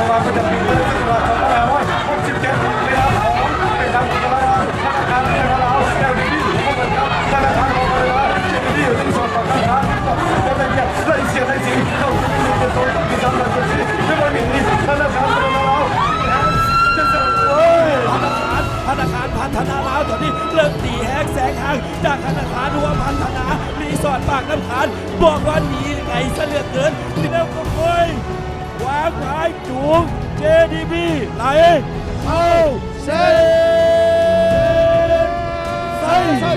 วาประจำปีพุทธศักราช2567ในนามของเป็นทางธนาคารธนาคารเราแก้วดีของพวกเราธนาคารของเราเจ้าหน้าที่ที่สอบปากคำจะเป็นอย่างไรเสียได้จริงเข้าสู่ในโซนที่ทำงานที่ไม่ว่ามีธนาคารของเราจะเสนอธนาคารพัฒนาลาวตอนนี้เริ่มตีแหกแสงหางจากธนาคารรวมพัฒนารีสอร์ทปากน้ำขานบอกว่าหนีไงซะเหลือเกินที่แล้วก็เว้ยวางขายจูง JDB ไหลเข้าเส้นใส่